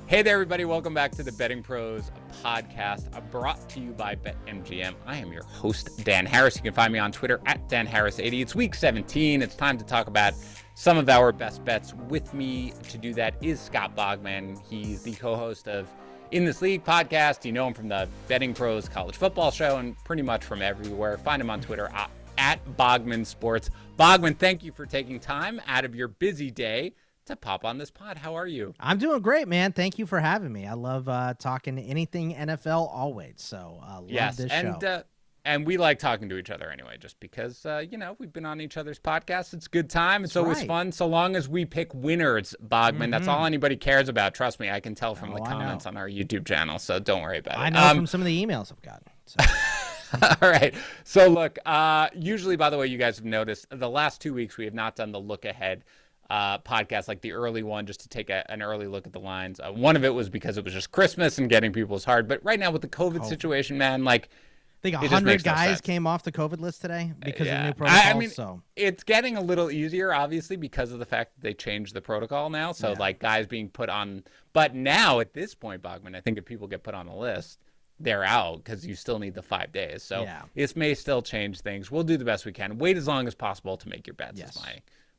Hey there, everybody. Welcome back to the Betting Pros podcast, brought to you by BetMGM. I am your host, Dan Harris. You can find me on Twitter at DanHarris80. It's week 17. It's time to talk about some of our best bets. With me to do that is Scott Bogman. He's the co-host of In This League podcast. You know him from the Betting Pros college football show and pretty much from everywhere. Find him on Twitter at Bogman Sports. Bogman, thank you for taking time out of your busy day to pop on this pod. How are you? I'm doing great, man. Thank you for having me. I love talking anything NFL always. So love this show. And we like talking to each other anyway, just because, we've been on each other's podcasts. It's a good time. It's always fun. So long as we pick winners, Bogman, that's all anybody cares about. Trust me, I can tell from the comments on our YouTube channel. So don't worry about it. I know from some of the emails I've gotten. So. All right. So look, usually, by the way, you guys have noticed the last 2 weeks, we have not done the look ahead podcast, like the early one, just to take an early look at the lines. One of it was because it was just Christmas and getting people's hard. But right now with the COVID situation, man, like I think 100 guys came off the COVID list today because of new protocols. I mean, it's getting a little easier, obviously, because of the fact that they changed the protocol now. So like guys being put on. But now at this point, Bogman, I think if people get put on the list, they're out because you still need the 5 days. So this may still change things. We'll do the best we can. Wait as long as possible to make your bets. Is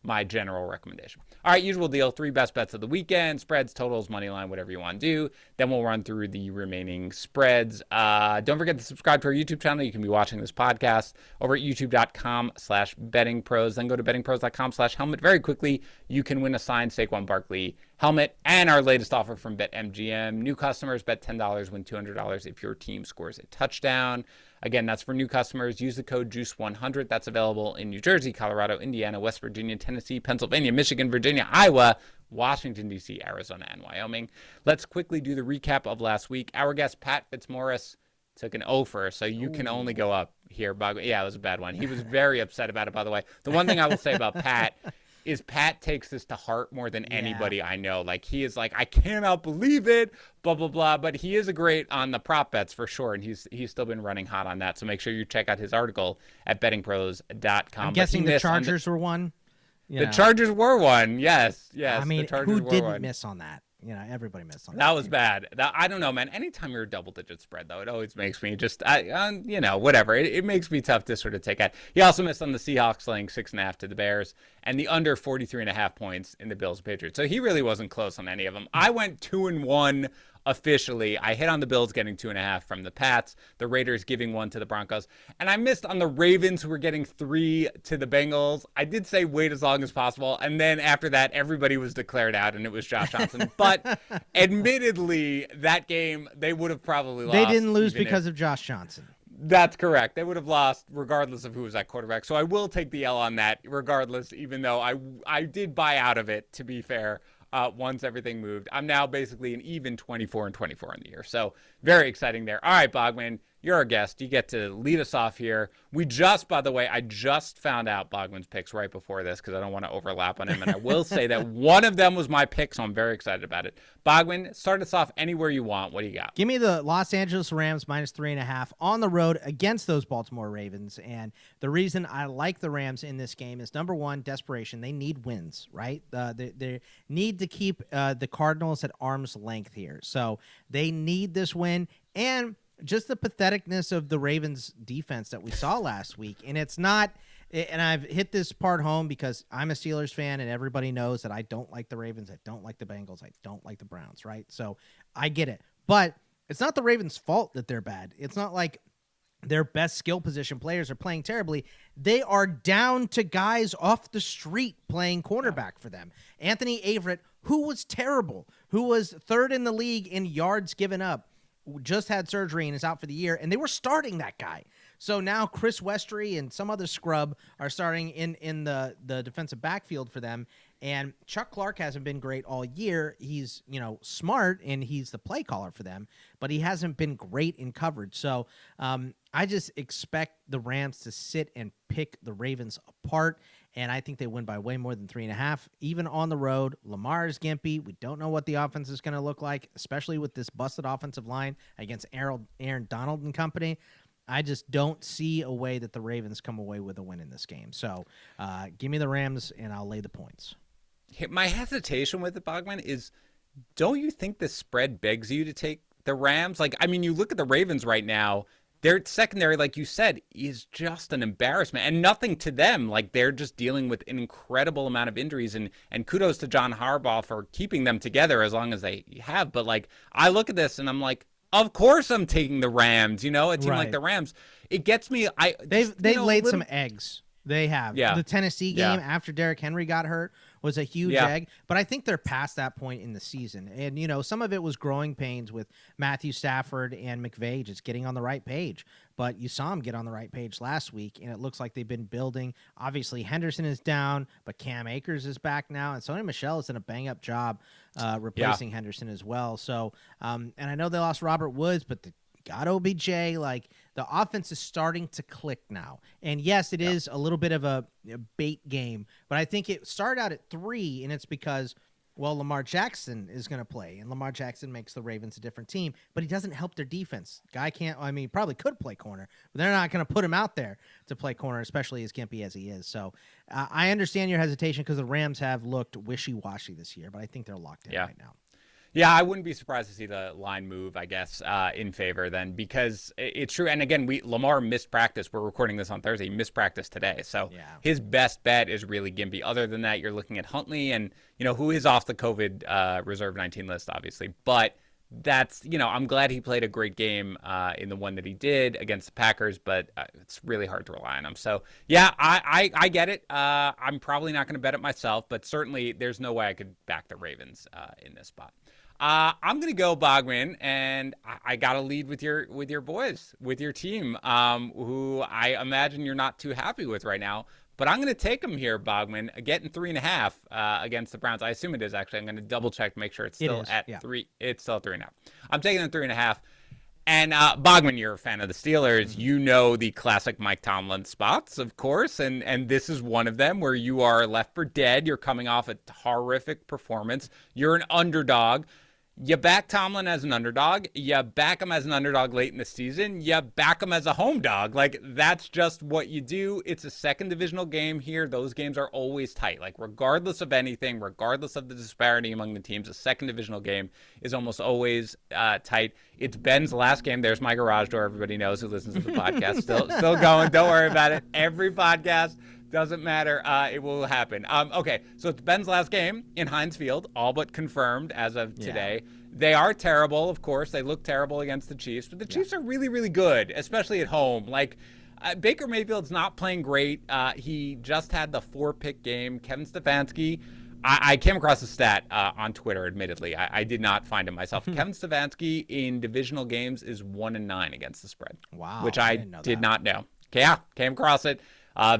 my general recommendation. All right, usual deal, 3 best bets of the weekend, spreads, totals, money line, whatever you want to do. Then we'll run through the remaining spreads. Don't forget to subscribe to our YouTube channel. You can be watching this podcast over at youtube.com/bettingpros. Then go to bettingpros.com/helmet. Very quickly, you can win a signed Saquon Barkley helmet. And our latest offer from BetMGM. New customers bet $10, win $200 if your team scores a touchdown. Again, that's for new customers. Use the code JUICE100. That's available in New Jersey, Colorado, Indiana, West Virginia, Tennessee, Pennsylvania, Michigan, Virginia, Iowa, Washington, D.C., Arizona, and Wyoming. Let's quickly do the recap of last week. Our guest, Pat Fitzmaurice, took an offer, so you can only go up here. Yeah, it was a bad one. He was very upset about it, by the way. The one thing I will say about Pat is Pat takes this to heart more than anybody I know. Like, he is like, I cannot believe it, blah, blah, blah. But he is a great on the prop bets for sure. And he's still been running hot on that. So make sure you check out his article at bettingpros.com. I'm guessing the Chargers were one. The Chargers were one. Yes. I mean, who didn't miss on that? You know, everybody missed on that. That was bad. I don't know, man. Anytime you're a double-digit spread, though, it always makes me just, whatever. It makes me tough to sort of take out. He also missed on the Seahawks laying 6.5 to the Bears and the under 43.5 points in the Bills-Patriots. So he really wasn't close on any of them. I went 2-1 officially. I hit on the Bills getting 2.5 from the Pats, the Raiders giving 1 to the Broncos, and I missed on the Ravens who were getting 3 to the Bengals. I did say wait as long as possible, and then after that, everybody was declared out, and it was Josh Johnson. But admittedly, that game, they would have probably lost. They didn't lose because of Josh Johnson. That's correct. They would have lost regardless of who was at quarterback. So I will take the L on that regardless, even though I did buy out of it, to be fair. Once everything moved, I'm now basically an even 24-24 in the year. So very exciting there. All right, Bogman, you're our guest. You get to lead us off here. By the way, I just found out Bogman's picks right before this because I don't want to overlap on him. And I will say that one of them was my pick, so I'm very excited about it. Bogman, start us off anywhere you want. What do you got? Give me the Los Angeles Rams -3.5 on the road against those Baltimore Ravens. And the reason I like the Rams in this game is, number one, desperation. They need wins, right? They need to keep the Cardinals at arm's length here. So they need this win. And just the patheticness of the Ravens defense that we saw last week. And it's not, and I've hit this part home because I'm a Steelers fan and everybody knows that I don't like the Ravens. I don't like the Bengals. I don't like the Browns, right? So I get it. But it's not the Ravens' fault that they're bad. It's not like their best skill position players are playing terribly. They are down to guys off the street playing cornerback for them. Anthony Averett, who was terrible, who was 3rd in the league in yards given up, just had surgery and is out for the year, and they were starting that guy. So now Chris Westry and some other scrub are starting in the defensive backfield for them, and Chuck Clark hasn't been great all year. He's, smart, and he's the play caller for them, but he hasn't been great in coverage. So I just expect the Rams to sit and pick the Ravens apart, and I think they win by way more than 3.5. Even on the road, Lamar is gimpy. We don't know what the offense is going to look like, especially with this busted offensive line against Aaron Donald and company. I just don't see a way that the Ravens come away with a win in this game. So give me the Rams, and I'll lay the points. My hesitation with it, Bogman, is don't you think the spread begs you to take the Rams? Like, I mean, you look at the Ravens right now, their secondary, like you said, is just an embarrassment, and nothing to them. Like, they're just dealing with an incredible amount of injuries, and kudos to John Harbaugh for keeping them together as long as they have. But like, I look at this and I'm like, of course I'm taking the Rams. You know, a team like the Rams, it gets me. They've laid some eggs. They have. Yeah. The Tennessee game after Derrick Henry got hurt was a huge egg, but I think they're past that point in the season. And, you know, some of it was growing pains with Matthew Stafford and McVay just getting on the right page. But you saw him get on the right page last week, and it looks like they've been building. Obviously, Henderson is down, but Cam Akers is back now, and Sony Michel has done a bang-up job replacing Henderson as well. So, and I know they lost Robert Woods, but got OBJ. Like, the offense is starting to click now. And yes, it is a little bit of a bait game, but I think it started out at 3, and it's because, well, Lamar Jackson is going to play, and Lamar Jackson makes the Ravens a different team, but he doesn't help their defense. Guy can't, I mean, he probably could play corner, but they're not going to put him out there to play corner, especially as gimpy as he is. So I understand your hesitation because the Rams have looked wishy-washy this year, but I think they're locked in right now. Yeah, I wouldn't be surprised to see the line move, I guess, in favor then, because it's true. And again, Lamar missed practice. We're recording this on Thursday. He missed practice today. So his best bet is really Gimpy. Other than that, you're looking at Huntley and, you know, who is off the COVID reserve 19 list, obviously. But that's, you know, I'm glad he played a great game in the one that he did against the Packers, but it's really hard to rely on him. So, yeah, I get it. I'm probably not going to bet it myself, but certainly there's no way I could back the Ravens in this spot. I'm going to go Bogman, and I got to lead with your boys, with your team, who I imagine you're not too happy with right now. But I'm going to take them here, Bogman, getting 3.5 against the Browns. I assume it is, actually. I'm going to double check to make sure it's still at 3. It's still 3.5. I'm taking them 3.5. And Bogman, you're a fan of the Steelers. You know the classic Mike Tomlin spots, of course, and this is one of them where you are left for dead. You're coming off a horrific performance. You're an underdog. You back Tomlin as an underdog. You back him as an underdog late in the season. You back him as a home dog. Like, that's just what you do. It's a second divisional game here. Those games are always tight. Like, regardless of anything, regardless of the disparity among the teams, a second divisional game is almost always tight. It's Ben's last game. There's my garage door. Everybody knows who listens to the podcast. Still going. Don't worry about it. Every podcast. Doesn't matter. It will happen. Okay, so it's Ben's last game in Heinz Field, all but confirmed as of today. They are terrible, of course. They look terrible against the Chiefs, but the Chiefs are really, really good, especially at home. Like, Baker Mayfield's not playing great. He just had the 4-pick game. Kevin Stefanski, I came across a stat on Twitter, admittedly. I did not find it myself. Kevin Stefanski in divisional games is 1-9 against the spread. Wow. Which I did not know. Okay, yeah, came across it.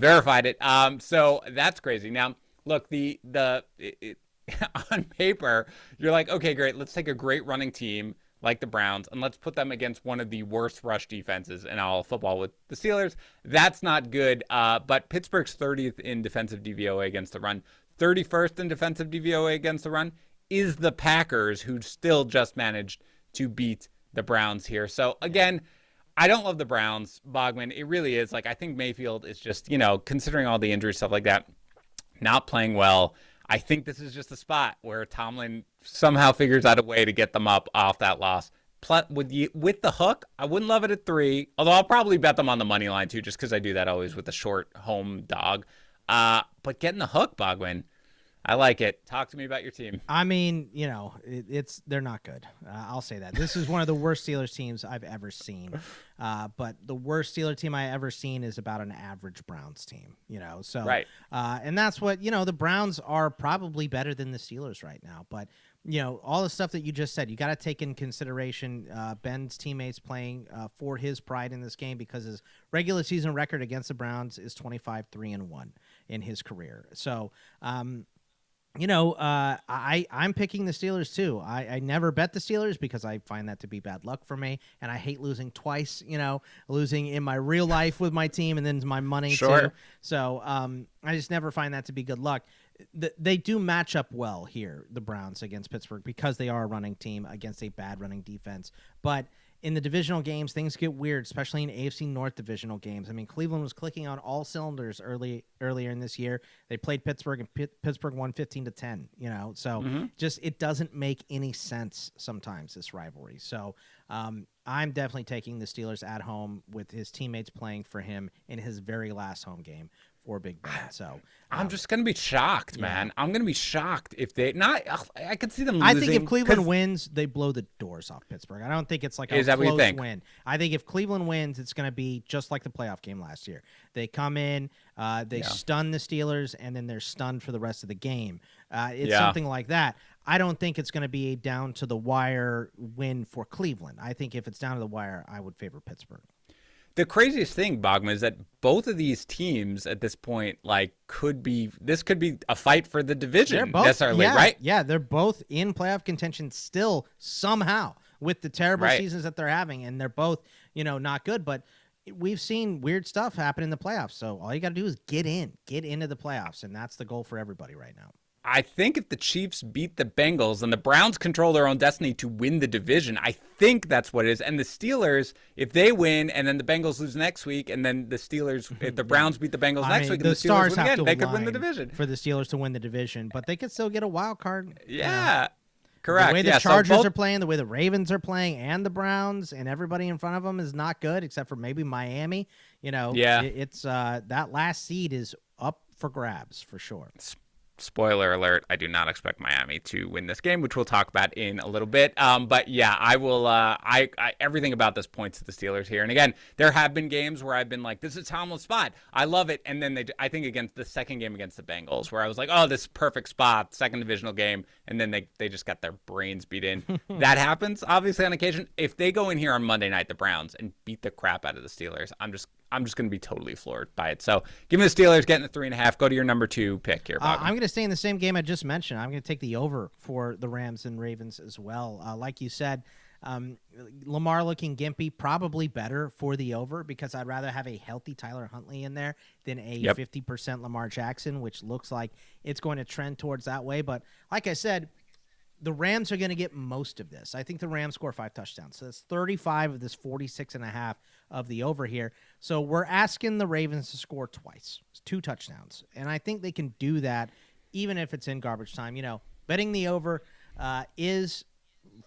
Verified it. So that's crazy. Now, look, on paper, you're like, okay, great. Let's take a great running team like the Browns and let's put them against one of the worst rush defenses in all of football with the Steelers. That's not good. But Pittsburgh's 30th in defensive DVOA against the run, 31st in defensive DVOA against the run is the Packers, who still just managed to beat the Browns here. So again, I don't love the Browns, Bogman. It really is. Like, I think Mayfield is just, you know, considering all the injuries, stuff like that, not playing well. I think this is just a spot where Tomlin somehow figures out a way to get them up off that loss. With the hook, I wouldn't love it at 3, although I'll probably bet them on the money line too, just because I do that always with the short home dog. But getting the hook, Bogman, I like it. Talk to me about your team. I mean, you know, they're not good. I'll say that. This is one of the worst Steelers teams I've ever seen. But the worst Steelers team I ever seen is about an average Browns team, you know. So right. And that's what, you know, the Browns are probably better than the Steelers right now. But, you know, all the stuff that you just said, you got to take in consideration Ben's teammates playing for his pride in this game, because his regular season record against the Browns is 25-3-1 in his career. So, you know, I'm picking the Steelers too. I never bet the Steelers because I find that to be bad luck for me, and I hate losing twice. You know, losing in my real life with my team and then my money too. So I just never find that to be good luck. They do match up well here, the Browns against Pittsburgh, because they are a running team against a bad running defense. But in the divisional games, things get weird, especially in AFC North divisional games. I mean, Cleveland was clicking on all cylinders earlier in this year. They played Pittsburgh, and Pittsburgh won 15-10. So just it doesn't make any sense sometimes, this rivalry. So I'm definitely taking the Steelers at home with his teammates playing for him in his very last home game for Big Ben. So I'm just going to be shocked, man. I'm going to be shocked if they not. I could see them losing. I think if Cleveland wins, they blow the doors off Pittsburgh. I don't think it's like a close win. I think if Cleveland wins, it's going to be just like the playoff game last year. They come in, they stun the Steelers, and then they're stunned for the rest of the game. It's something like that. I don't think it's going to be a down-to-the-wire win for Cleveland. I think if it's down to the wire, I would favor Pittsburgh. The craziest thing, Bogman, is that both of these teams at this point, could be a fight for the division necessarily, right? Yeah, they're both in playoff contention still somehow with the terrible seasons that they're having, and they're both, not good. But we've seen weird stuff happen in the playoffs, so all you got to do is get into the playoffs, and that's the goal for everybody right now. I think if the Chiefs beat the Bengals and the Browns control their own destiny to win the division, I think that's what it is. And the Steelers, if they win and then the Bengals lose next week, and then the Steelers, if the Browns beat the Bengals next week and the Steelers win again, they could win the division. For the Steelers to win the division, but they could still get a wild card. Yeah, correct. The way the Chargers are playing, the way the Ravens are playing, and the Browns, and everybody in front of them is not good, except for maybe Miami. It's that last seed is up for grabs for sure. Spoiler alert, I do not expect Miami to win this game, which we'll talk about in a little bit. But yeah, I will. I everything about this points to the Steelers here. And again, there have been games where I've been like, this is Tomlin's spot. I love it. And then I think against the second game against the Bengals, where I was like, oh, this is perfect spot, second divisional game. And then they just got their brains beat in. That happens, obviously, on occasion. If they go in here on Monday night, the Browns, and beat the crap out of the Steelers, I'm just going to be totally floored by it. So give me the Steelers getting the 3.5. Go to your number 2 pick here, Bob. I'm going to stay in the same game I just mentioned. I'm going to take the over for the Rams and Ravens as well. Like you said, Lamar looking gimpy, probably better for the over because I'd rather have a healthy Tyler Huntley in there than a 50% Lamar Jackson, which looks like it's going to trend towards that way. But like I said, the Rams are going to get most of this. I think the Rams score 5 touchdowns. So that's 35 of this 46.5 of the over here. So we're asking the Ravens to score twice, 2 touchdowns. And I think they can do that even if it's in garbage time. Betting the over is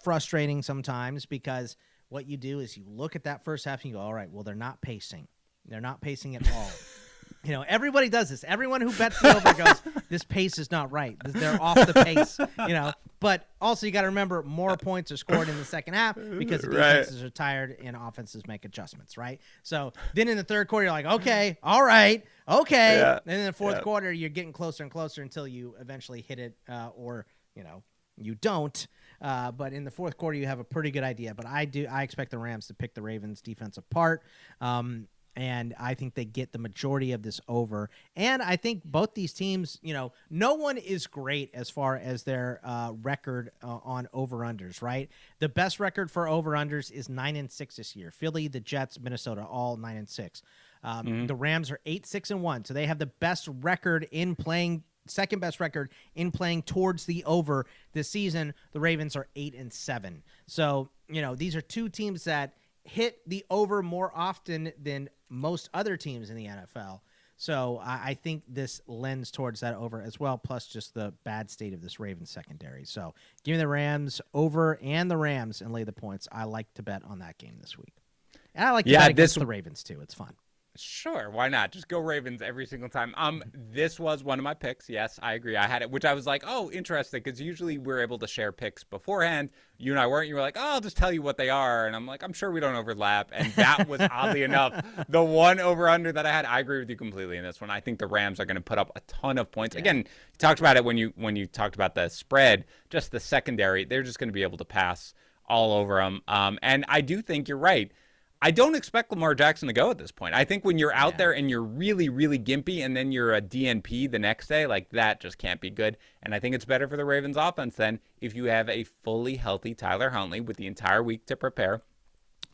frustrating sometimes because what you do is you look at that first half and you go, all right, well, they're not pacing. They're not pacing at all. Everybody does this. Everyone who bets the over goes, this pace is not right. They're off the pace, But also you got to remember more points are scored in the second half because the defenses are tired and offenses make adjustments, right? So then in the third quarter, you're like, okay, all right, okay. Yeah. And in the fourth quarter, you're getting closer and closer until you eventually hit it or, you don't. But in the fourth quarter, you have a pretty good idea. But I expect the Rams to pick the Ravens defense apart. And I think they get the majority of this over. And I think both these teams, no one is great as far as their record on over-unders, right? The best record for over-unders is 9-6 this year. Philly, the Jets, Minnesota, all 9-6. The Rams are 8-6-1, so they have the best record in playing, second best record in playing towards the over this season. The Ravens are 8-7. So, these are two teams that hit the over more often than most other teams in the NFL. So I think this lends towards that over as well, plus just the bad state of this Ravens secondary. So give me the Rams over and the Rams and lay the points. I like to bet on that game this week. And I like to bet against the Ravens too. It's fun. Sure, why not? Just go Ravens every single time. This was one of my picks. Yes, I agree. I had it, which I was like, oh, interesting, because usually we're able to share picks beforehand. You and I weren't. You were like, oh, I'll just tell you what they are, and I'm like, I'm sure we don't overlap. And that was oddly enough the one over/under that I had. I agree with you completely in this one. I think the Rams are going to put up a ton of points. Yeah. Again, you talked about it when you talked about the spread, just the secondary. They're just going to be able to pass all over them. And I do think you're right. I don't expect Lamar Jackson to go at this point. I think when you're out there and you're really, really gimpy and then you're a DNP the next day, like that just can't be good. And I think it's better for the Ravens offense then if you have a fully healthy Tyler Huntley with the entire week to prepare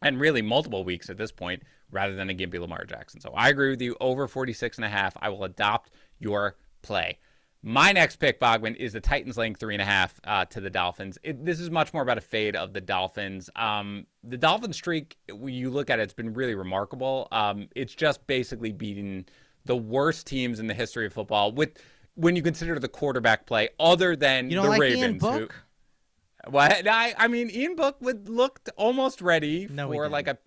and really multiple weeks at this point rather than a gimpy Lamar Jackson. So I agree with you. Over 46.5. I will adopt your play. My next pick, Bogman, is the Titans laying 3.5 to the Dolphins. This is much more about a fade of the Dolphins. The Dolphin streak, when you look at it, it's been really remarkable. It's just basically beating the worst teams in the history of football when you consider the quarterback play, other than You don't the like Ravens. Ian Book? What? I mean, Ian Book looked almost ready for like a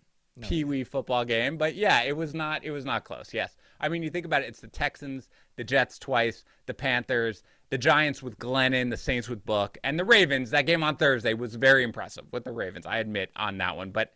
Pee-wee football game, but yeah, it was not close. Yes. I mean, you think about it, it's the Texans, the Jets twice, the Panthers, the Giants with Glennon, the Saints with Book, and the Ravens. That game on Thursday was very impressive with the Ravens, I admit, on that one. But,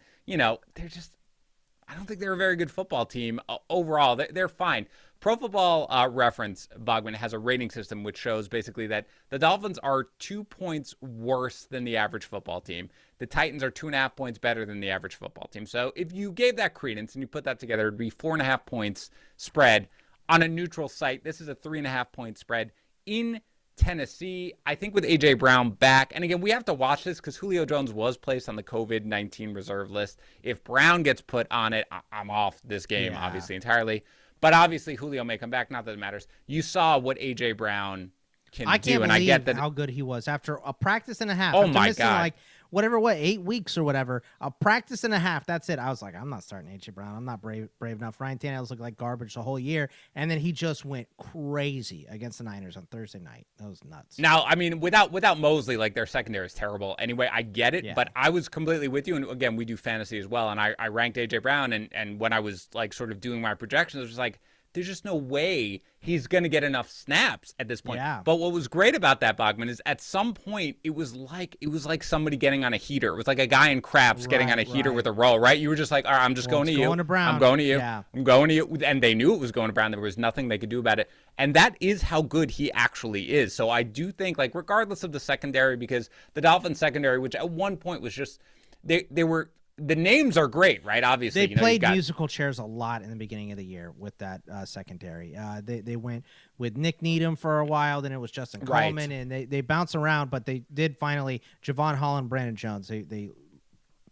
I don't think they're a very good football team overall. They're fine. Pro Football Reference, Bogman, has a rating system which shows basically that the Dolphins are 2 points worse than the average football team. The Titans are 2.5 points better than the average football team. So if you gave that credence and you put that together, it'd be 4.5 points spread on a neutral site. This is a 3.5 point spread in Tennessee. I think with A.J. Brown back, and again, we have to watch this because Julio Jones was placed on the COVID-19 reserve list. If Brown gets put on it, I'm off this game, obviously, entirely. But obviously, Julio may come back. Not that it matters. You saw what A.J. Brown can do, and I get that. How good he was after a practice and a half. Oh, my God. Like, whatever, 8 weeks or whatever, a practice and a half, that's it. I was like, I'm not starting A.J. Brown. I'm not brave enough. Ryan Tannehill's looked like garbage the whole year, and then he just went crazy against the Niners on Thursday night. That was nuts. Now, I mean, without Mosley, like, their secondary is terrible. Anyway, I get it, but I was completely with you, and again, we do fantasy as well, and I ranked A.J. Brown, and when I was, like, sort of doing my projections, it was like, there's just no way he's going to get enough snaps at this point. Yeah. But what was great about that, Bogman, is at some point it was like somebody getting on a heater. It was like a guy in craps getting on a heater with a roll, right? You were just like, all right, I'm just going to you. To Brown. I'm going to you. Yeah. I'm going to you. And they knew it was going to Brown. There was nothing they could do about it. And that is how good he actually is. So I do think, like, regardless of the secondary, because the Dolphins secondary, which at one point was just, they were, the names are great, right? Obviously, they played musical chairs a lot in the beginning of the year with that secondary. They went with Nick Needham for a while, then it was Justin Coleman, and they bounce around, but they did finally Javon Holland, Brandon Jones. They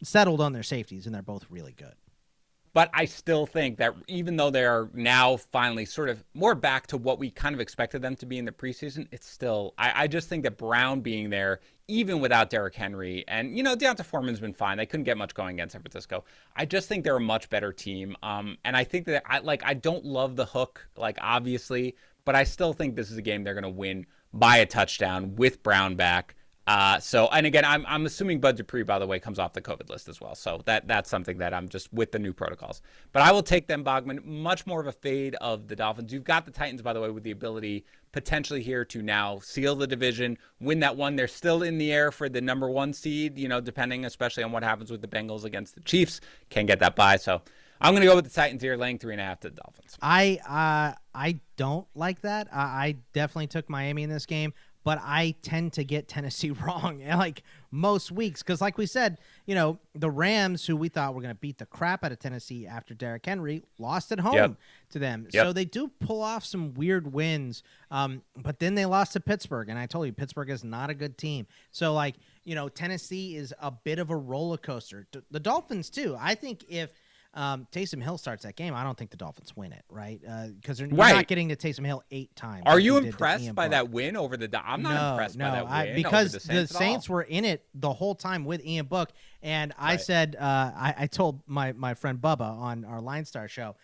settled on their safeties, and they're both really good. But I still think that even though they are now finally sort of more back to what we kind of expected them to be in the preseason, it's still, I just think that Brown being there, even without Derrick Henry, and, Deonta Foreman's been fine. They couldn't get much going against San Francisco. I just think they're a much better team. And I think that I don't love the hook, like, obviously, but I still think this is a game they're going to win by a touchdown with Brown back. And again, I'm assuming Bud Dupree, by the way, comes off the COVID list as well. So that's something that I'm just with the new protocols. But I will take them, Bogman. Much more of a fade of the Dolphins. You've got the Titans, by the way, with the ability potentially here to now seal the division, win that one. They're still in the air for the number 1 seed, depending especially on what happens with the Bengals against the Chiefs. Can't get that bye. So I'm going to go with the Titans here, laying 3.5 to the Dolphins. I don't like that. I definitely took Miami in this game. But I tend to get Tennessee wrong, like most weeks, because like we said, the Rams, who we thought were going to beat the crap out of Tennessee after Derrick Henry, lost at home to them. Yep. So they do pull off some weird wins, but then they lost to Pittsburgh, and I told you, Pittsburgh is not a good team. So, Tennessee is a bit of a roller coaster. The Dolphins, too. I think if Taysom Hill starts that game, I don't think the Dolphins win it, right? Because you're not getting to Taysom Hill 8 times. Are you impressed by that win over the I'm not impressed by that win because over the Saints were in it the whole time with Ian Book, and I said I told my friend Bubba on our Line Star show,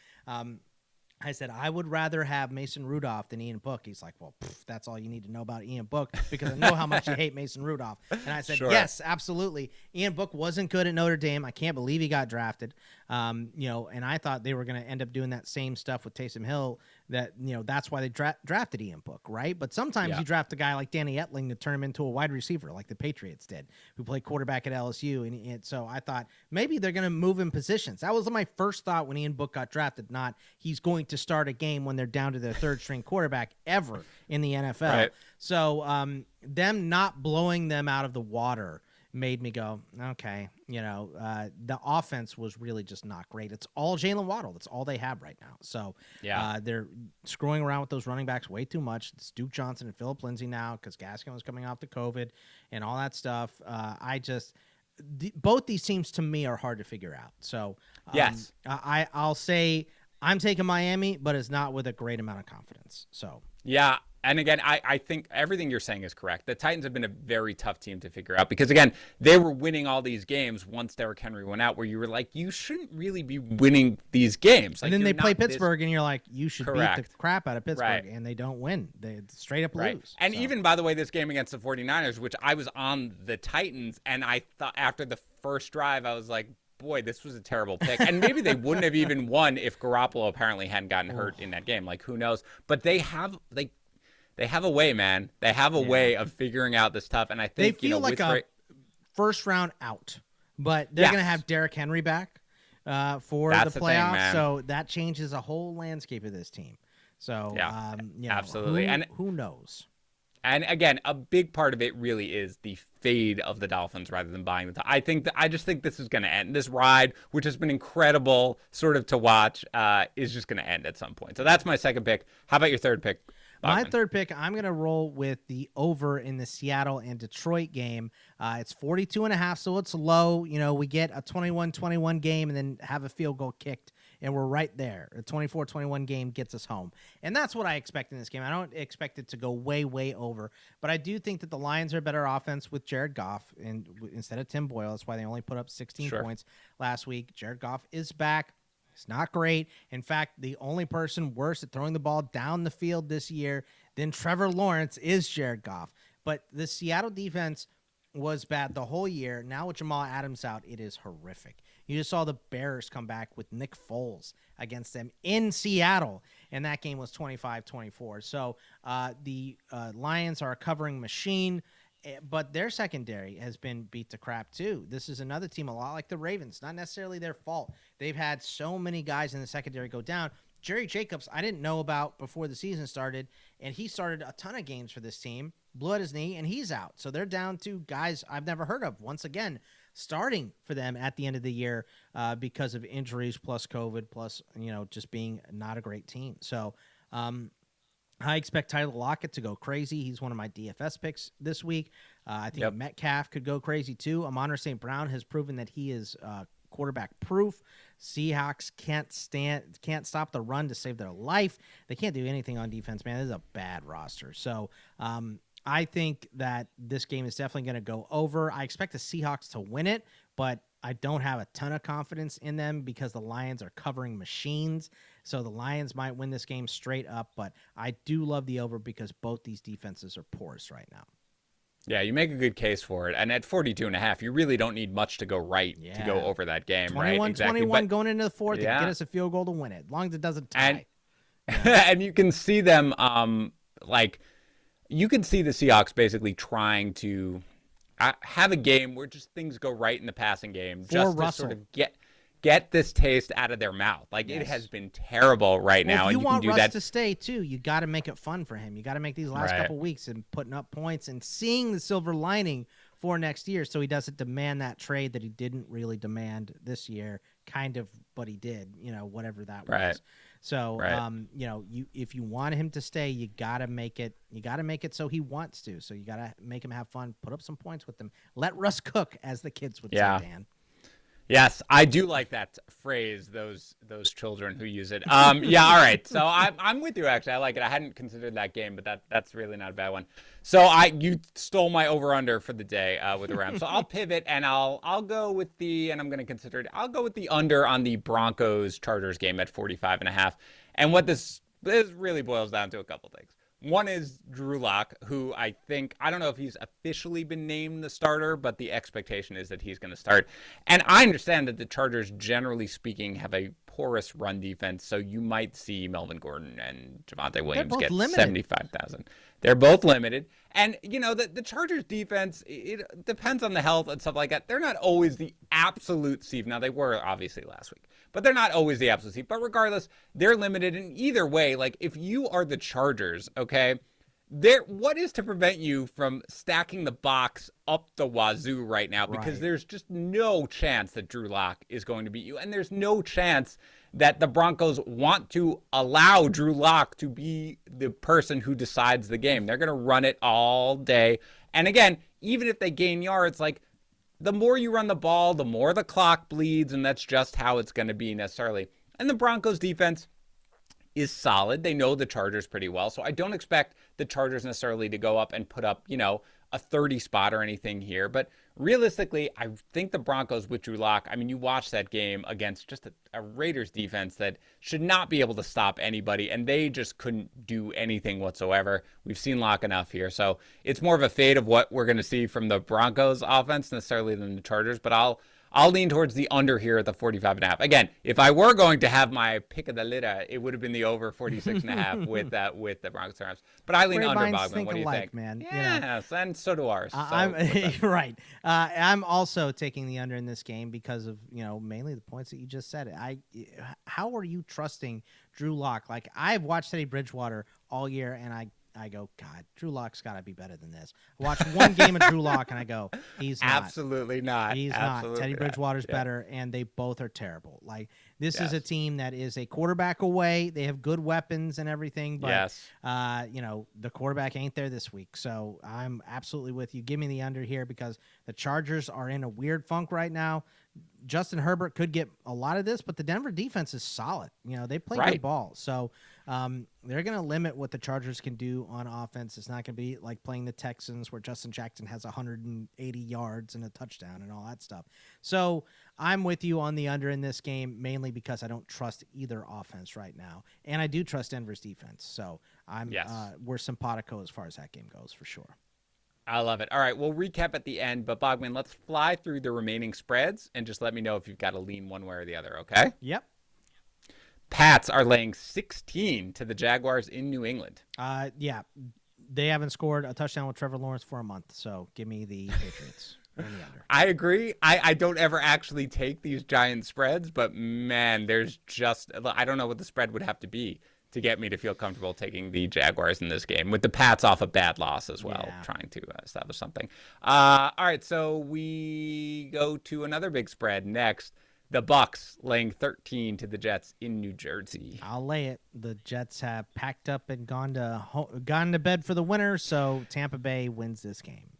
I said, I would rather have Mason Rudolph than Ian Book. He's like, well, that's all you need to know about Ian Book because I know how much you hate Mason Rudolph. And I said, yes, absolutely. Ian Book wasn't good at Notre Dame. I can't believe he got drafted. And I thought they were going to end up doing that same stuff with Taysom Hill that, that's why they drafted Ian Book, right? But sometimes you draft a guy like Danny Etling to turn him into a wide receiver like the Patriots did, who played quarterback at LSU. And so I thought maybe they're going to move in positions. That was my first thought when Ian Book got drafted, not he's going to start a game when they're down to their third string quarterback ever in the NFL. Right. So them not blowing them out of the water made me go, okay, the offense was really just not great. It's all Jalen Waddle. That's all they have right now. So they're screwing around with those running backs way too much. It's Duke Johnson and Phillip Lindsay now because Gaskin was coming off the COVID and all that stuff. Both these teams to me are hard to figure out. So yes, I'll say I'm taking Miami, but it's not with a great amount of confidence. So yeah, And again, I think everything you're saying is correct. The Titans have been a very tough team to figure out because, again, they were winning all these games once Derrick Henry went out, where you were like, you shouldn't really be winning these games. And then they play Pittsburgh, and you're like, you should beat the crap out of Pittsburgh, right. and they don't win. They straight up lose. And even, by the way, this game against the 49ers, which I was on the Titans, and I thought after the first drive, I was like, boy, this was a terrible pick. And maybe they wouldn't have even won if Garoppolo apparently hadn't gotten hurt in that game. Like, who knows? But they have a way, man. They have a way of figuring out this stuff. And I think they feel like a first round out, but they're going to have Derrick Henry back for the playoffs. Thing, so that changes the whole landscape of this team. So, absolutely. Who knows? And again, a big part of it really is the fade of the Dolphins rather than buying the time. I just think this is going to end. This ride, which has been incredible sort of to watch, is just going to end at some point. So that's my second pick. How about your third pick, Bogman? My third pick, I'm going to roll with the over in the Seattle and Detroit game. It's 42.5, so it's low. You know, we get a 21-21 game and then have a field goal kicked, and we're right there. A 24-21 game gets us home. And that's what I expect in this game. I don't expect it to go way, way over. But I do think that the Lions are a better offense with Jared Goff instead of Tim Boyle. That's why they only put up 16 points last week. Jared Goff is back. It's not great. In fact, the only person worse at throwing the ball down the field this year than Trevor Lawrence is Jared Goff. But the Seattle defense was bad the whole year. Now with Jamal Adams out, it is horrific. You just saw the Bears come back with Nick Foles against them in Seattle, and that game was 25-24. So the Lions are a covering machine, but their secondary has been beat to crap too. This is another team a lot like the Ravens. Not necessarily their fault. They've had so many guys in the secondary go down. Jerry Jacobs, I didn't know about before the season started, and he started a ton of games for this team, blew out his knee, and he's out. So they're down to guys I've never heard of, once again, starting for them at the end of the year because of injuries plus COVID plus, just being not a great team. So I expect Tyler Lockett to go crazy. He's one of my DFS picks this week. I think Metcalf could go crazy too. Amon-Ra St. Brown has proven that he is quarterback proof. Seahawks can't stop the run to save their life. They can't do anything on defense, man. This is a bad roster. So I think that this game is definitely going to go over. I expect the Seahawks to win it, but I don't have a ton of confidence in them because the Lions are covering machines. So the Lions might win this game straight up, but I do love the over because both these defenses are porous right now. Yeah, you make a good case for it. And at 42.5, you really don't need much to go right to go over that game, 21-21 going into the fourth to get us a field goal to win it, as long as it doesn't tie. And you can see them, you can see the Seahawks basically trying to have a game where just things go right in the passing game, just to sort of get this taste out of their mouth. It has been terrible right now. If you and want can do Russ that to stay too, you got to make it fun for him. You got to make these last couple weeks and putting up points and seeing the silver lining for next year, so he doesn't demand that trade that he didn't really demand this year, kind of, but he did. Whatever that was. So, if you want him to stay, you got to make it. You got to make it so he wants to. So you got to make him have fun, put up some points with him. Let Russ cook, as the kids would say, Dan. Yes, I do like that phrase, those children who use it. All right. So I'm with you, actually. I like it. I hadn't considered that game, but that's really not a bad one. So you stole my over-under for the day with the Rams. So I'll pivot, and I'll go with and I'm going to consider it, I'll go with the under on the Broncos-Chargers game at 45.5. And what this really boils down to a couple things. One is Drew Lock, who I don't know if he's officially been named the starter, but the expectation is that he's going to start. And I understand that the Chargers, generally speaking, have a porous run defense, so you might see Melvin Gordon and Javonte Williams get 75,000. They're both limited. And, the Chargers defense, it depends on the health and stuff like that. They're not always the absolute sieve. Now, they were obviously last week, but they're not always the absolute sieve. But regardless, they're limited in either way. If you are the Chargers, okay, what is to prevent you from stacking the box up the wazoo right now? Because there's just no chance that Drew Lock is going to beat you. And there's no chance that the Broncos want to allow Drew Lock to be the person who decides the game. They're going to run it all day. And again, even if they gain yards, the more you run the ball, the more the clock bleeds. And that's just how it's going to be necessarily. And the Broncos defense is solid. They know the Chargers pretty well. So I don't expect the Chargers necessarily to go up and put up, a 30 spot or anything here. But realistically, I think the Broncos with Drew Lock, I mean, you watch that game against just a Raiders defense that should not be able to stop anybody, and they just couldn't do anything whatsoever. We've seen Lock enough here. So it's more of a fade of what we're going to see from the Broncos offense necessarily than the Chargers. But I'll lean towards the under here at the 45.5. Again, if I were going to have my pick of the litter, it would have been the over 46.5 with the Broncos Rams. But I lean under, Bogman. What do you think? Man. Yes, and so do ours. I'm right. I'm also taking the under in this game because of mainly the points that you just said. How are you trusting Drew Lock? Like, I've watched Teddy Bridgewater all year, and I go, God, Drew Lock's got to be better than this. I watched one game of Drew Lock, and I go, he's not. Absolutely not. He's Absolutely not. Teddy Bridgewater's better, and they both are terrible. Like, this is a team that is a quarterback away. They have good weapons and everything, but the quarterback ain't there this week. So I'm absolutely with you. Give me the under here because the Chargers are in a weird funk right now. Justin Herbert could get a lot of this, but the Denver defense is solid. They play good ball. So they're going to limit what the Chargers can do on offense. It's not going to be like playing the Texans where Justin Jackson has 180 yards and a touchdown and all that stuff. So I'm with you on the under in this game, mainly because I don't trust either offense right now. And I do trust Denver's defense. So we're simpatico as far as that game goes for sure. I love it. All right, we'll recap at the end, but Bogman, let's fly through the remaining spreads and just let me know if you've got to lean one way or the other, okay? Yep. Pats are laying 16 to the Jaguars in New England. Yeah. They haven't scored a touchdown with Trevor Lawrence for a month, so give me the Patriots. The under. I agree. I don't ever actually take these giant spreads, but man, I don't know what the spread would have to be to get me to feel comfortable taking the Jaguars in this game, with the Pats off a bad loss as well, trying to establish something. All right, so we go to another big spread next. The Bucks laying 13 to the Jets in New Jersey. I'll lay it. The Jets have packed up and gone to bed for the winter, so Tampa Bay wins this game.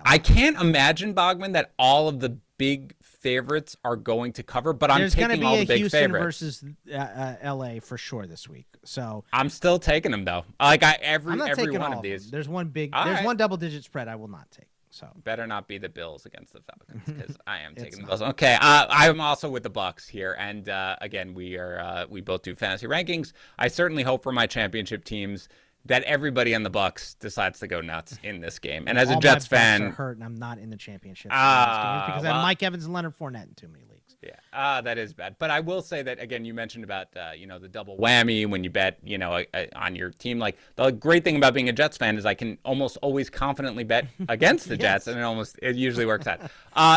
I can't imagine, Bogman, that all of the big favorites are going to cover, but I'm taking all the big favorites. There's going to be a Houston versus L.A. for sure this week. So I'm still taking them though. Every one of these. There's one one double-digit spread I will not take. So better not be the Bills against the Falcons because I am taking the Bills. Okay, I'm also with the Bucks here, and again, we both do fantasy rankings. I certainly hope for my championship teams that everybody on the Bucks decides to go nuts in this game. And as a Jets fan, are hurt, and I'm not in the championship because I have Mike Evans and Leonard Fournette in too many leagues. Yeah, that is bad. But I will say that again. You mentioned about the double whammy when you bet on your team. Like, the great thing about being a Jets fan is I can almost always confidently bet against the Jets, and it usually works out.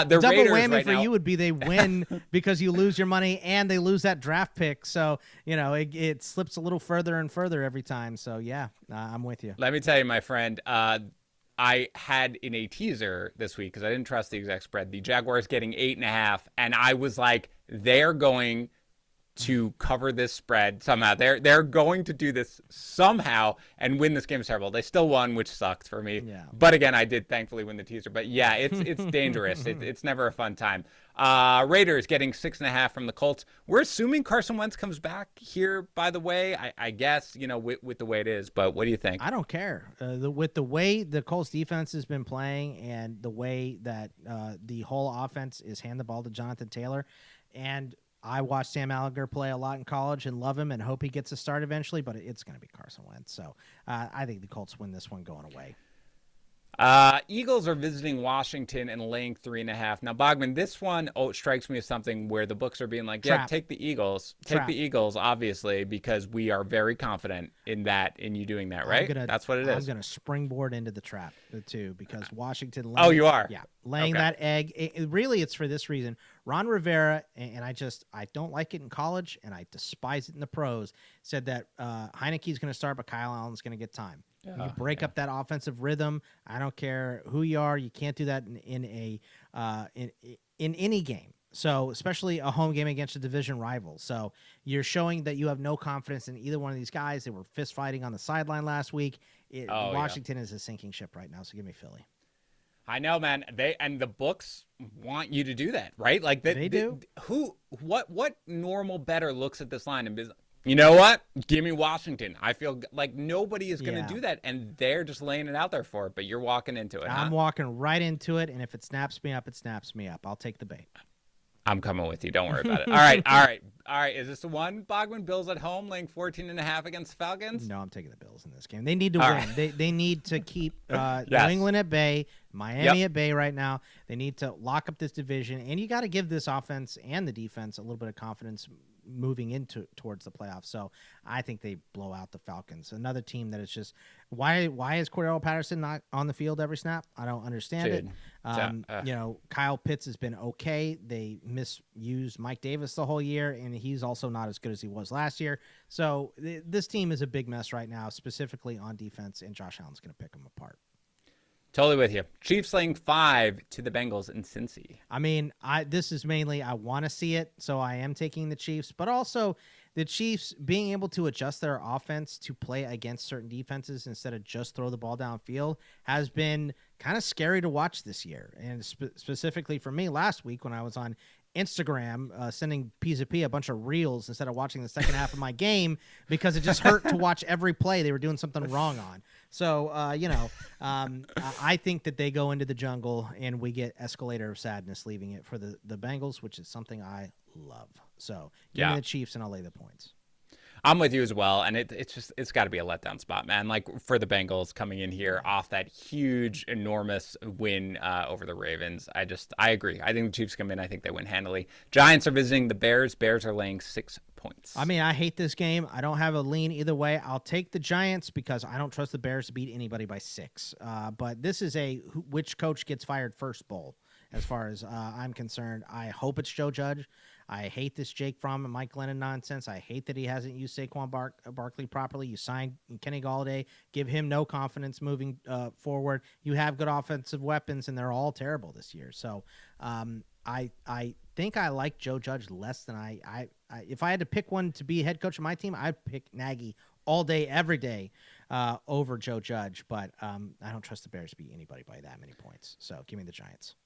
The double Raiders whammy right for now, you would be they win because you lose your money and they lose that draft pick. So it slips a little further and further every time. So yeah. I'm with you. Let me tell you, my friend, I had in a teaser this week because I didn't trust the exact spread. The Jaguars getting 8.5, and I was like, they're going to cover this spread somehow. They're going to do this somehow and win this game. Is terrible. They still won, which sucks for me. Yeah. But again, I did thankfully win the teaser. But yeah, it's dangerous. It's never a fun time. Raiders getting 6.5 from the Colts. We're assuming Carson Wentz comes back here, by the way, I guess, with the way it is. But what do you think? I don't care. With the way the Colts defense has been playing and the way that the whole offense is hand the ball to Jonathan Taylor. And I watched Sam Allinger play a lot in college and love him and hope he gets a start eventually, but it's going to be Carson Wentz. So I think the Colts win this one going away. Eagles are visiting Washington and laying 3.5. Now, Bogman, this one strikes me as something where the books are being like, yeah, take the Eagles. Take the Eagles, obviously, because we are very confident in you doing that, right? That's what it is. I'm going to springboard into the trap, too, because Washington... you are? Yeah, laying that egg. It's for this reason. Ron Rivera, and I don't like it in college, and I despise it in the pros, said that Heineke's going to start, but Kyle Allen's going to get time. You break up that offensive rhythm. I don't care who you are. You can't do that in any game. So especially a home game against a division rival. So you're showing that you have no confidence in either one of these guys. They were fist fighting on the sideline last week. Washington is a sinking ship right now. So give me Philly. I know, man. The books want you to do that, right? Like they do. What normal bettor looks at this line and is, You know what? Give me Washington. I feel like nobody is going to do that, and they're just laying it out there for it, but you're walking into it, I'm walking right into it, and if it snaps me up, it snaps me up. I'll take the bait. I'm coming with you. Don't worry about it. All right. Is this the one, Bogman? Bills at home, laying 14.5 against the Falcons? No, I'm taking the Bills in this game. They need to win. They need to keep New England at bay, Miami at bay right now. They need to lock up this division, and you got to give this offense and the defense a little bit of confidence moving into towards the playoffs. So I think they blow out the Falcons. Another team that is just why is Cordell Patterson not on the field every snap? I don't understand it. Kyle Pitts has been okay. They misused Mike Davis the whole year, and he's also not as good as he was last year. So this team is a big mess right now, specifically on defense, and Josh Allen's going to pick them apart. Totally with you. Chiefs laying 5 to the Bengals in Cincy. I mean, this is mainly I want to see it, so I am taking the Chiefs, but also the Chiefs being able to adjust their offense to play against certain defenses instead of just throw the ball downfield has been kind of scary to watch this year. And specifically for me last week when I was on Instagram sending P a bunch of reels instead of watching the second half of my game because it just hurt to watch every play they were doing something wrong on. So, I think that they go into the jungle and we get Escalator of Sadness leaving it for the Bengals, which is something I love. So give me the Chiefs and I'll lay the points. I'm with you as well, and it's got to be a letdown spot, man. Like for the Bengals coming in here off that huge, enormous win over the Ravens. I agree. I think the Chiefs come in. I think they win handily. Giants are visiting the Bears. Bears are laying 6 points. I mean, I hate this game. I don't have a lean either way. I'll take the Giants because I don't trust the Bears to beat anybody by 6. But this is a which coach gets fired first bowl. As far as I'm concerned, I hope it's Joe Judge. I hate this Jake Fromm and Mike Glennon nonsense. I hate that he hasn't used Saquon Barkley properly. You signed Kenny Galladay. Give him no confidence moving forward. You have good offensive weapons, and they're all terrible this year. So I think I like Joe Judge less than I if I had to pick one to be head coach of my team, I'd pick Nagy all day, every day over Joe Judge. But I don't trust the Bears to beat anybody by that many points. So give me the Giants.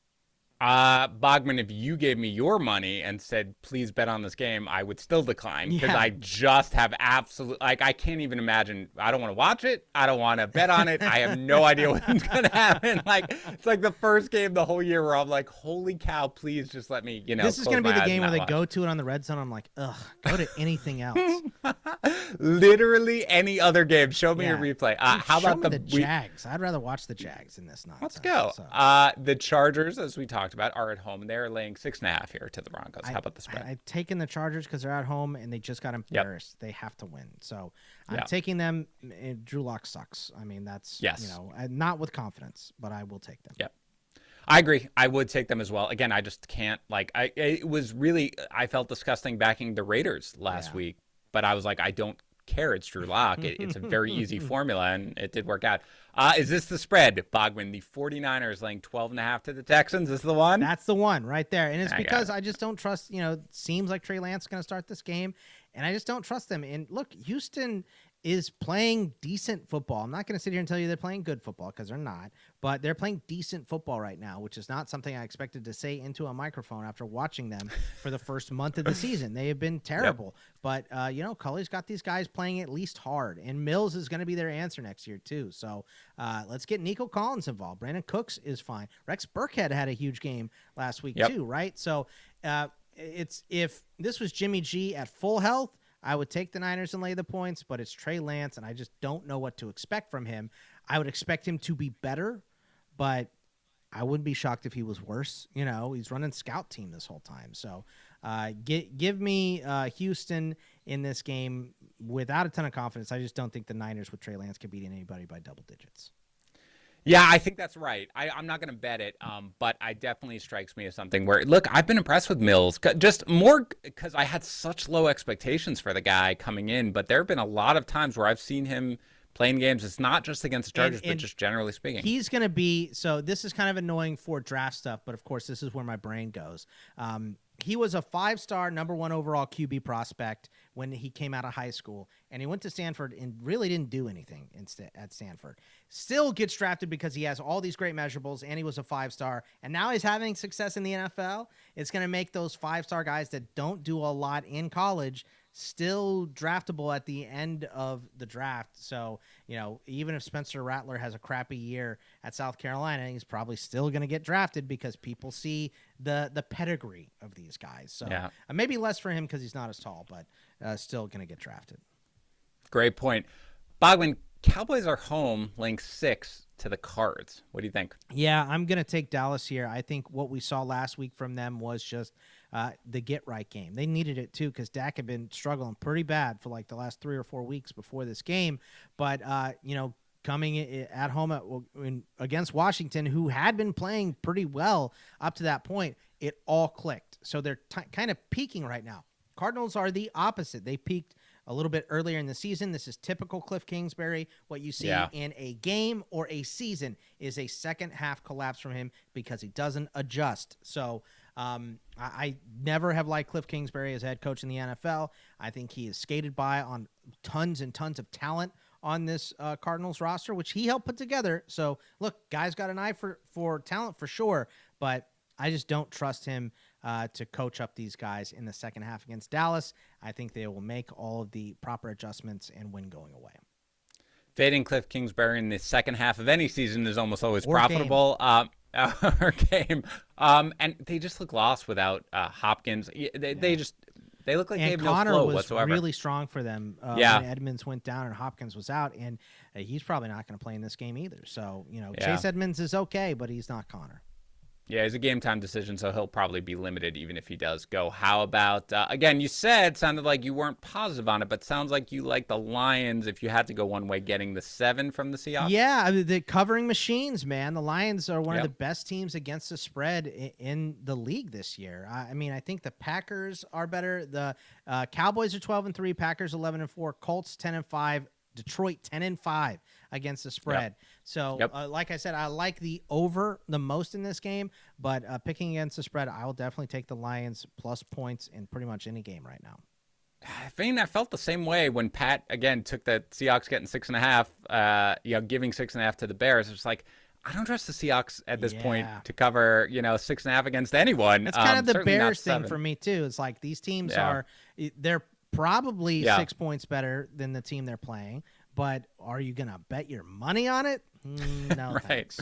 Bogman, if you gave me your money and said, please bet on this game, I would still decline because I just have I can't even imagine. I don't want to watch it. I don't want to bet on it. I have no idea what's going to happen. It's like the first game the whole year where I'm like, holy cow, please just let me, This is going to be the game where they go to it on the red zone. I'm like, ugh, go to anything else. Literally any other game. Show me a replay. How about the Jags? I'd rather watch the Jags in this nonsense. Let's go. So. The Chargers, as we talked about, are at home. They're laying 6.5 here to the Broncos. How about the spread? I've taken the Chargers because they're at home and they just got embarrassed. They have to win. So I'm taking them. Drew Lock sucks. I mean, that's not with confidence, but I will take them. Yep. I agree. I would take them as well. Again, I just can't I felt disgusting backing the Raiders last week, but I was like, I don't care. It's Drew Lock. It's a very easy formula, and it did work out. Is this the spread, Bogman? The 49ers laying 12.5 to the Texans. Is this the one? That's the one right there. And it's because I just don't trust, it seems like Trey Lance is going to start this game, and I just don't trust them. And look, Houston is playing decent football. I'm not going to sit here and tell you they're playing good football because they're not, but they're playing decent football right now, which is not something I expected to say into a microphone after watching them for the first month of the season. They have been terrible, but Culley's got these guys playing at least hard, and Mills is going to be their answer next year too. So let's get Nico Collins involved. Brandon Cooks is fine. Rex Burkhead had a huge game last week too, right? So if this was Jimmy G at full health, I would take the Niners and lay the points, but it's Trey Lance, and I just don't know what to expect from him. I would expect him to be better, but I wouldn't be shocked if he was worse. He's running scout team this whole time. So give me Houston in this game without a ton of confidence. I just don't think the Niners with Trey Lance can beat anybody by double digits. Yeah, I think that's right. I'm not going to bet it, but it definitely strikes me as something where, look, I've been impressed with Mills, just more because I had such low expectations for the guy coming in, but there have been a lot of times where I've seen him playing games. It's not just against the Chargers, but just generally speaking. He's going to be, so this is kind of annoying for draft stuff, but of course this is where my brain goes. He was a 5-star, number 1 overall QB prospect when he came out of high school, and he went to Stanford and really didn't do anything at Stanford. Still gets drafted because he has all these great measurables, and he was a 5-star, and now he's having success in the NFL. It's going to make those 5-star guys that don't do a lot in college still draftable at the end of the draft. So, even if Spencer Rattler has a crappy year at South Carolina, he's probably still going to get drafted because people see the pedigree of these guys. So maybe less for him because he's not as tall, but still going to get drafted. Great point. Bogman, Cowboys are home laying 6 to the Cards. What do you think? Yeah, I'm going to take Dallas here. I think what we saw last week from them was just the get-right game. They needed it, too, because Dak had been struggling pretty bad for like the last 3 or 4 weeks before this game. But, coming at home against Washington, who had been playing pretty well up to that point, it all clicked. So they're kind of peaking right now. Cardinals are the opposite. They peaked a little bit earlier in the season. This is typical Cliff Kingsbury. What you see in a game or a season is a second half collapse from him because he doesn't adjust. So I never have liked Cliff Kingsbury as head coach in the NFL. I think he is skated by on tons and tons of talent on this Cardinals roster, which he helped put together. So look, guy's got an eye for talent for sure, but I just don't trust him to coach up these guys in the second half against Dallas. I think they will make all of the proper adjustments and win going away. Fading Cliff Kingsbury in the second half of any season is almost always profitable. Or game. And they just look lost without Hopkins. They look like they have Connor no flow was whatsoever. really strong for them when Edmonds went down and Hopkins was out, and he's probably not going to play in this game either. So, Chase Edmonds is okay, but he's not Connor. Yeah, it's a game-time decision, so he'll probably be limited even if he does go. How about, again, you sounded like you weren't positive on it, but sounds like you like the Lions, if you had to go one way, getting the 7 from the Seahawks? Yeah, the covering machines, man. The Lions are one of the best teams against the spread in the league this year. I think the Packers are better. The Cowboys are 12-3, Packers 11-4, Colts 10-5, Detroit 10-5 against the spread. So, like I said, I like the over the most in this game, but picking against the spread, I will definitely take the Lions plus points in pretty much any game right now. I felt the same way when Pat, again, took the Seahawks getting 6.5, giving 6.5 to the Bears. It's like, I don't trust the Seahawks at this point to cover, 6.5 against anyone. It's kind of the Bears thing for me, too. It's like these teams they're probably 6 points better than the team they're playing, but are you going to bet your money on it? No, thanks.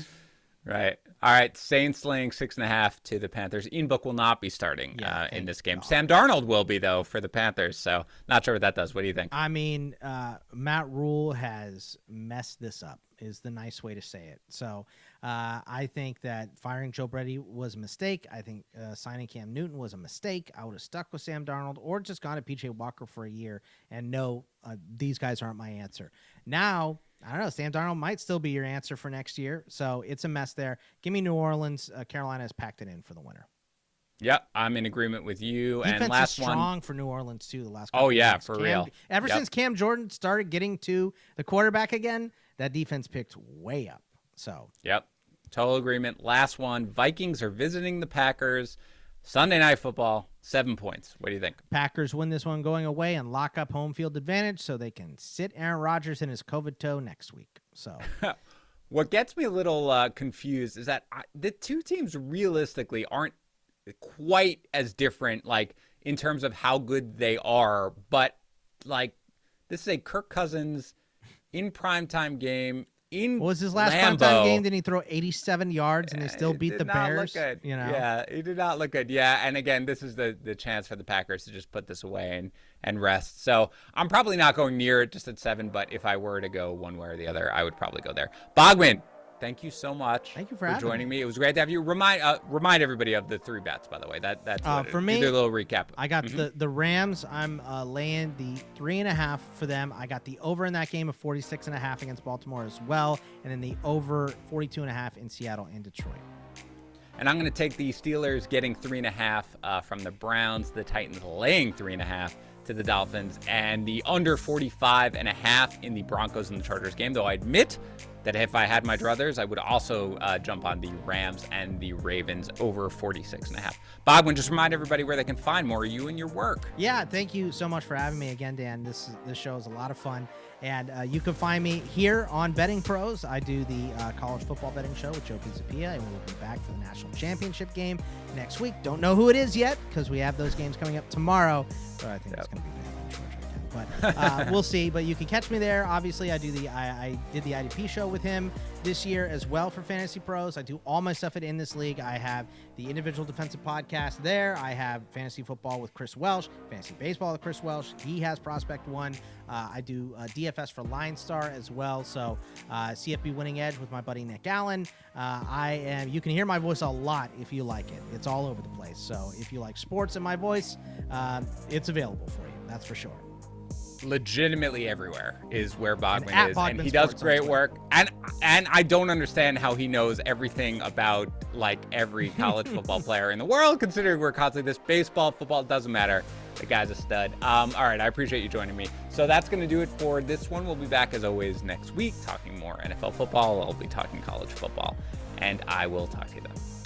Right. All right. Saints laying 6.5 to the Panthers. Ian Book will not be starting in this game. God. Sam Darnold will be, though, for the Panthers. So not sure what that does. What do you think? Matt Rule has messed this up is the nice way to say it. So I think that firing Joe Brady was a mistake. I think signing Cam Newton was a mistake. I would have stuck with Sam Darnold or just gone to P.J. Walker for a year and these guys aren't my answer. Now, I don't know. Sam Darnold might still be your answer for next year. So it's a mess there. Give me New Orleans. Carolina has packed it in for the winner. Yep, I'm in agreement with you. Defense and last is strong one for New Orleans too. The last couple weeks. For real. Ever since Cam Jordan started getting to the quarterback again, that defense picked way up. So total agreement. Last one. Vikings are visiting the Packers. Sunday Night Football. 7 points. What do you think? Packers win this one going away and lock up home field advantage so they can sit Aaron Rodgers in his COVID toe next week. So, what gets me a little confused is that the two teams realistically aren't quite as different, like in terms of how good they are. But like, this is a Kirk Cousins in primetime game. What was his last primetime game? Didn't he throw 87 yards and they still beat the Bears? Look good. Yeah, it did not look good. Yeah, and again, this is the chance for the Packers to just put this away and rest. So I'm probably not going near it just at 7, but if I were to go one way or the other, I would probably go there. Bogman, thank you so much. Thank you for joining me. It was great to have you. Remind everybody of the 3 bets, by the way. That's for me. Do a little recap. I got the Rams. I'm laying the 3.5 for them. I got the over in that game of 46.5 against Baltimore as well, and then the over 42.5 in Seattle and Detroit. And I'm going to take the Steelers getting 3.5 from the Browns, the Titans laying 3.5 to the Dolphins, and the under 45.5 in the Broncos and the Chargers game. Though I admit that if I had my druthers, I would also jump on the Rams and the Ravens over 46.5. Bogman, just remind everybody where they can find more of you and your work. Yeah, thank you so much for having me again, Dan. This show is a lot of fun. And you can find me here on BettingPros. I do the college football betting show with Joe Pizzapia, and we'll be back for the national championship game next week. Don't know who it is yet because we have those games coming up tomorrow, but I think it's going to be bad. But we'll see. But you can catch me there. Obviously, I did the IDP show with him this year as well for Fantasy Pros. I do all my stuff in this league. I have the individual defensive podcast there. I have fantasy football with Chris Welsh, fantasy baseball with Chris Welsh. He has Prospect One. I do DFS for Line Star as well. So CFB Winning Edge with my buddy Nick Allen. You can hear my voice a lot if you like it. It's all over the place. So if you like sports and my voice, it's available for you. That's for sure. Legitimately everywhere is where Bogman is, Bogman and he does Sports great work. And I don't understand how he knows everything about like every college football player in the world, considering we're constantly this baseball, football, doesn't matter. The guy's a stud. All right, I appreciate you joining me. So that's going to do it for this one. We'll be back as always next week talking more NFL football. I'll be talking college football, and I will talk to you then.